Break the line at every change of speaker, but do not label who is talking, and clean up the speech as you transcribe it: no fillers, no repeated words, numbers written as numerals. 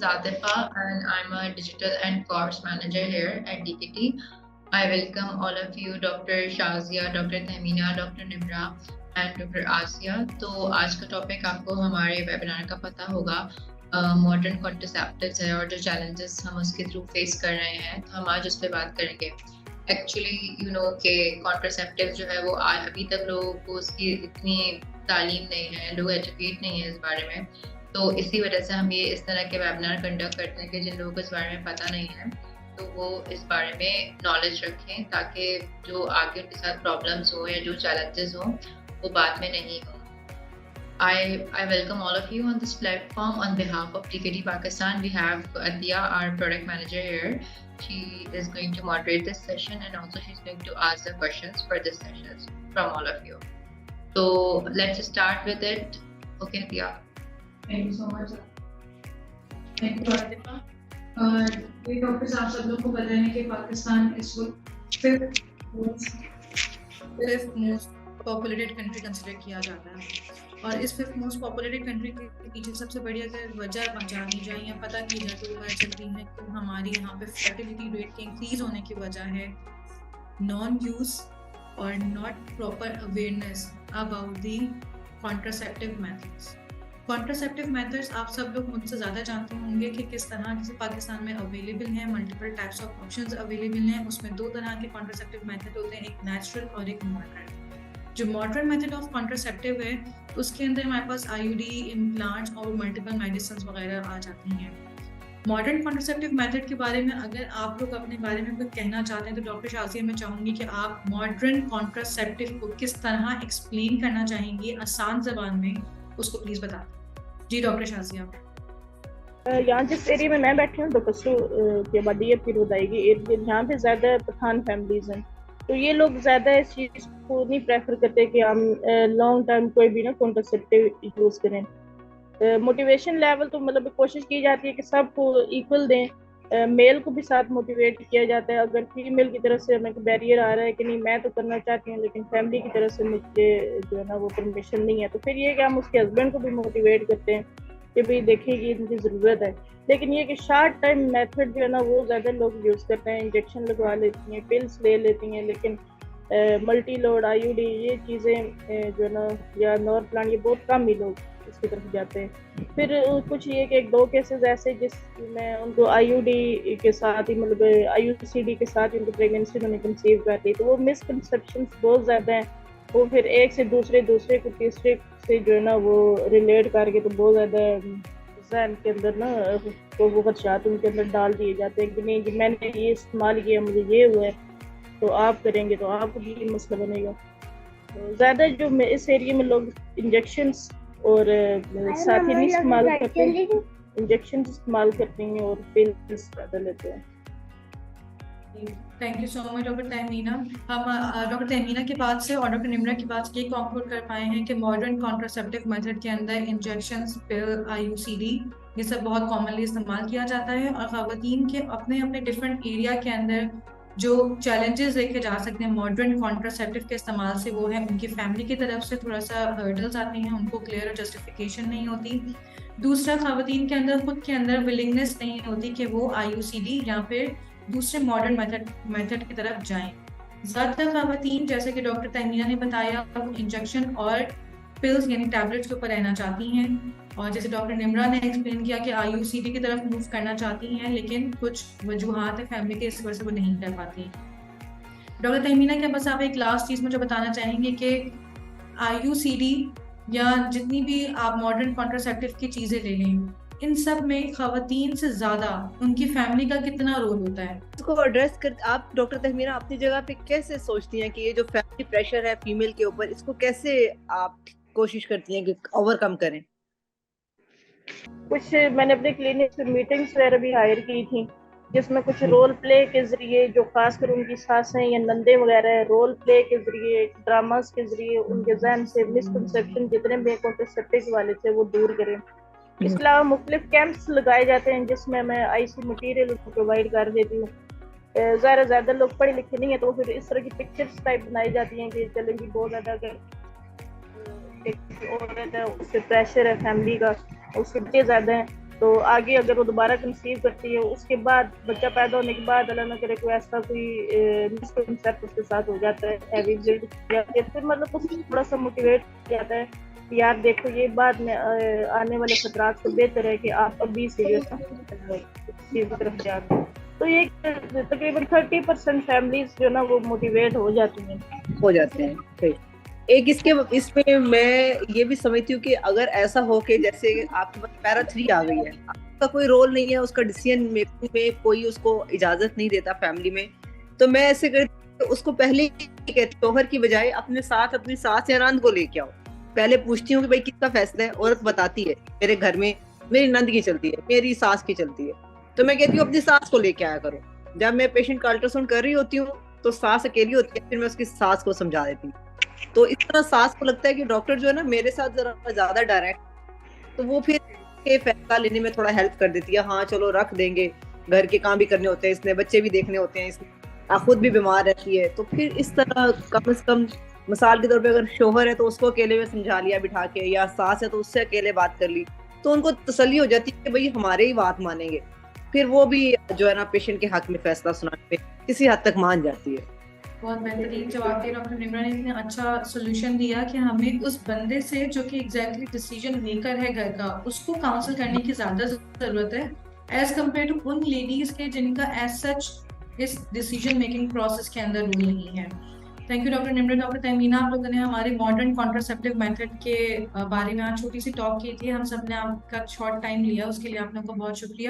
Satifa and I'm a digital and course manager here at DKT. I welcome all of you, Dr. Shazia, Dr. Tahmina, Dr. Nimra and Dr. Asia. تو آج کا topic آپ کو ہمارے webinar کا پتہ ہوگا ماڈرن کانٹرسیپٹیوز ہے اور جو چیلنجز ہم اس کے تھرو فیس کر رہے ہیں تو ہم آج اس پہ بات کریں گے. ایکچولی کہ کانٹرسیپٹیو جو ہے وہ ابھی تک لوگوں کو اس کی اتنی تعلیم نہیں ہے, لوگ ایجوکیٹ نہیں ہیں اس بارے میں, تو اسی وجہ سے ہم یہ اس طرح کے ویبینار کنڈکٹ کرتے ہیں کہ جن لوگوں کو اس بارے میں پتہ نہیں ہے تو وہ اس بارے میں نالج رکھیں تاکہ جو آگے ان کے ساتھ پرابلمس ہوں یا جو چیلنجز ہوں وہ بعد میں نہیں ہوں. I welcome all of you on this platform. On behalf of DKT Pakistan, we have Atia, our product manager here. She is going to moderate this session and also she's going to ask the questions for this session from all of you. So let's start with it. Okay, Atia.
Thank you so much. Thank you, Adipa. یہ topic آپ سب لوگ کو پتہ ہے کہ پاکستان اس وقت fifth most populated country consider کیا جاتا ہے, اور اس ففتھ موسٹ پاپولیٹڈ کنٹری کے پیچھے سب سے بڑی اگر وجہ جانی جائے یا پتہ کی جائے تو وہ پتہ چلتی ہے کہ ہماری یہاں پہ فرٹیلیٹی ریٹ کے انکریز ہونے کی وجہ ہے نان یوز اور not proper awareness about the contraceptive methods. Contraceptive methods آپ سب لوگ مجھ سے زیادہ جانتے ہوں گے کہ کس طرح کسی پاکستان میں اویلیبل ہیں, multiple types of options available ہیں. اس میں دو طرح کے کانٹرسیپٹیو میتھڈ ہوتے ہیں, ایک نیچرل اور ایک ماڈرن. جو ماڈرن میتھڈ آف کانٹرسیپٹیو ہے اس کے اندر ہمارے پاس آئی یو ڈی, امپلانٹس اور ملٹیپل میڈیسنس وغیرہ آ جاتی ہیں. ماڈرن کانٹرسیپٹیو میتھڈ کے بارے میں اگر آپ لوگ اپنے بارے میں کچھ کہنا چاہتے ہیں تو ڈاکٹر شازیہ میں چاہوں گی کہ آپ ماڈرن کانٹرسیپٹیو کو کس طرح ایکسپلین کرنا چاہیں گی آسان زبان میں, اس کو پلیز بتا دیں. جی ڈاکٹر شازیہ.
یہاں جس ایریا میں بیٹھی ہوں دوپسو کی آبادی ہے, پھر بتائے گی یہاں پہ زیادہ پٹھان فیملیز ہیں, تو یہ لوگ زیادہ اس چیز کو نہیں پریفر کرتے کہ ہم لانگ ٹائم کوئی بھی نا کانٹرسیپٹیو یوز کریں. موٹیویشن لیول تو مطلب کوشش کی جاتی ہے کہ سب کو ایکول دیں, میل کو بھی ساتھ موٹیویٹ کیا جاتا ہے. اگر فیمیل کی طرف سے ہمیں کوئی بیریئر آ رہا ہے کہ نہیں میں تو کرنا چاہتی ہوں لیکن فیملی کی طرف سے مجھے جو ہے نا وہ پرمیشن نہیں ہے, تو پھر یہ کہ ہم اس کے ہسبینڈ کو بھی موٹیویٹ کرتے ہیں کہ بھائی دیکھیں کہ ان کی ضرورت ہے. لیکن یہ کہ شارٹ ٹائم میتھڈ جو ہے نا وہ زیادہ لوگ یوز کرتے ہیں, انجیکشن لگوا لیتی ہیں, پلس لے لیتی ہیں, لیکن ملٹی لوڈ آئی یو ڈی یہ چیزیں جو ہے نا یا نور پلان یہ بہت کم ہی لوگ اس کی طرف جاتے ہیں. پھر کچھ یہ کہ ایک دو کیسز ایسے جس میں ان کو آئی یو ڈی کے ساتھ ہی مطلب آئی یو سی ڈی کے ساتھ ان کو پریگنینسی انہوں نے کنسیو کر لی, تو وہ مس کنسیپشنس بہت زیادہ ہیں. وہ پھر ایک سے دوسرے کو تیسرے سے جو ہے نا وہ ریلیٹ کر کے تو بہت زیادہ ذہن کے اندر نا وہ خدشات ان کے اندر ڈال دیے جاتے ہیں کہ نہیں جی میں نے یہ استعمال کیا مجھے یہ ہوا ہے تو آپ کریں گے تو آپ کو بھی مسئلہ بنے گا. زیادہ جو اس ایریا میں لوگ انجیکشنس اور ساتھ ہی نہیں استعمال کرتے ہیں, انجیکشنس استعمال کرتے ہیں اور پلس زیادہ لیتے ہیں.
Thank you so much doctor Tahmina. ہم ڈاکٹر تہمینہ کی بات سے اور ڈاکٹر نمرا کی بات سے یہ کنکلوڈ کر پائے ہیں کہ ماڈرن کانٹرسیپٹیو میتھڈ کے اندر injections, pill, I U C D یہ سب بہت کامنلی استعمال کیا جاتا ہے, اور خواتین کے اپنے اپنے ڈفرینٹ ایریا کے اندر جو چیلنجز دیکھے جا سکتے ہیں ماڈرن کانٹرسیپٹیو کے استعمال سے وہ ہے ان کی فیملی کی طرف سے تھوڑا سا ہرڈلز آتے ہیں, ان کو کلیئر اور جسٹیفیکیشن نہیں ہوتی. دوسرا خواتین کے اندر خود کے اندر ولنگنیس نہیں ہوتی کہ وہ آئی یو سی ڈی یا پھر دوسرے ماڈرن میتھڈ کی طرف جائیں. زیادہ تر خواتین جیسے کہ ڈاکٹر تہمینہ نے بتایا وہ انجیکشن اور پلز یعنی ٹیبلٹس کے اوپر رہنا چاہتی ہیں, اور جیسے ڈاکٹر نمرا نے ایکسپلین کیا کہ آئی یو سی ڈی کی طرف موو کرنا چاہتی ہیں لیکن کچھ وجوہات ہیں فیملی کے اس وجہ سے وہ نہیں کر پاتی. ڈاکٹر تہمینہ کیا بس آپ ایک لاسٹ چیز مجھے بتانا چاہیں گے کہ آئی یو سی ڈی یا جتنی بھی آپ ماڈرن کانٹرسیپٹیو کی چیزیں لے لیں ان سب میں خواتین سے زیادہ ان کی فیملی کا کتنا رول ہوتا ہے,
اس کو ایڈریس کر آپ ڈاکٹر تہمینہ اپنی جگہ پہ کیسے سوچتی ہیں کہ یہ جو فیملی پریشر ہے فیمیل کے اوپر اس کو کیسے آپ کوشش کرتی ہیں کہ اوور کم کریں؟
کچھ میں نے اپنے کلینک سے میٹنگس وغیرہ بھی ہائر کی تھیں جس میں کچھ رول پلے کے ذریعے جو خاص کر ان کی ساسیں یا نندے وغیرہ رول پلے کے ذریعے ڈراماز کے ذریعے ان کے ذہن سے مسکنسیپشن جتنے بھی کانٹرسیپٹیو والے تھے وہ دور کریں. اس کے علاوہ مختلف کیمپس لگائے جاتے ہیں جس میں آئی سی مٹیریل پرووائڈ کر دیتی ہوں. زیادہ لوگ پڑھے لکھے نہیں ہیں تو پھر اس طرح کی پکچرس ٹائپ بنائی جاتی ہیں کہ چلیں گی بہت زیادہ اگر ایک عورت ہے اس سے پریشر ہے فیملی کا, اس کے بچے زیادہ ہیں تو آگے اگر وہ دوبارہ کنسیو کرتی ہے اس کے بعد بچہ پیدا ہونے کے بعد اللہ نہ کرے کوئی ایسا کوئی مسکنسیپٹ اس کے ساتھ ہو جاتا ہے ہیوی پھر مطلب اس تھوڑا سا موٹیویٹ ہو جاتا ہے کہ یار دیکھو یہ بعد میں آنے والے خطرات سے بہتر ہے کہ آپ ابھی سیریس چیز کی طرف جا دیں. تو یہ تقریباً 30% فیملیز جو نا وہ موٹیویٹ ہو جاتی ہیں.
ایک اس میں میں یہ بھی سمجھتی ہوں کہ اگر ایسا ہو کہ جیسے آپ کے پاس پیرا 3 آ گئی ہے, آپ کا کوئی رول نہیں ہے, اس کا ڈیسیژن میکنگ میں کوئی اس کو اجازت نہیں دیتا فیملی میں, تو میں ایسے کرتی ہوں اس کو پہلے شوہر کی بجائے اپنے ساتھ اپنی ساس یا نند کو لے کے آؤ. پہلے پوچھتی ہوں کہ بھائی کس کا فیصلہ ہے. عورت بتاتی ہے میرے گھر میں میری نند کی چلتی ہے, میری ساس کی چلتی ہے, تو میں کہتی ہوں اپنی ساس کو لے کے آیا کرو. جب میں پیشنٹ کا الٹراساؤنڈ کر رہی ہوتی ہوں تو ساس اکیلی ہوتی ہے, پھر میں اس کی ساس کو سمجھا دیتی ہوں. تو اس طرح ساس کو لگتا ہے کہ ڈاکٹر جو ہے نا میرے ساتھ ذرا زیادہ ڈائریکٹ, تو وہ پھر فیصلہ لینے میں تھوڑا ہیلپ کر دیتی ہے. ہاں چلو رکھ دیں گے, گھر کے کام بھی کرنے ہوتے ہیں اس نے, بچے بھی دیکھنے ہوتے ہیں اس نے, خود بھی بیمار رہتی ہے. تو پھر اس طرح کم از کم مثال کے طور پہ اگر شوہر ہے تو اس کو اکیلے میں سمجھا لیا بٹھا کے, یا ساس ہے تو اس سے اکیلے بات کر لی, تو ان کو تسلی ہو جاتی ہے کہ بھائی ہمارے ہی بات مانیں گے. پھر وہ بھی جو ہے نا پیشنٹ کے حق میں فیصلہ سنانے پہ کسی حد تک مان جاتی ہے.
بہت بہترین جواب دیا ڈاکٹر نمرا نے, اتنا اچھا سولوشن دیا کہ ہمیں اس بندے سے جو کہ ایگزیکٹلی ڈیسیجن میکر ہے گھر کا, اس کو کاؤنسل کرنے کی زیادہ ضرورت ہے ایز کمپیئر ٹو ان لیڈیز کے جن کا ایز سچ اس ڈیسیجن میکنگ پروسیس کے اندر رول نہیں ہے. Thank you doctor Nimra. Doctor Tahmina, آپ لوگوں نے ہمارے ماڈرن کانٹراسیپٹیو میتھڈ کے بارے میں آج چھوٹی سی ٹاک کی تھی, ہم سب نے آپ کا شارٹ ٹائم لیا, اس کے لیے آپ لوگوں کو بہت شکریہ.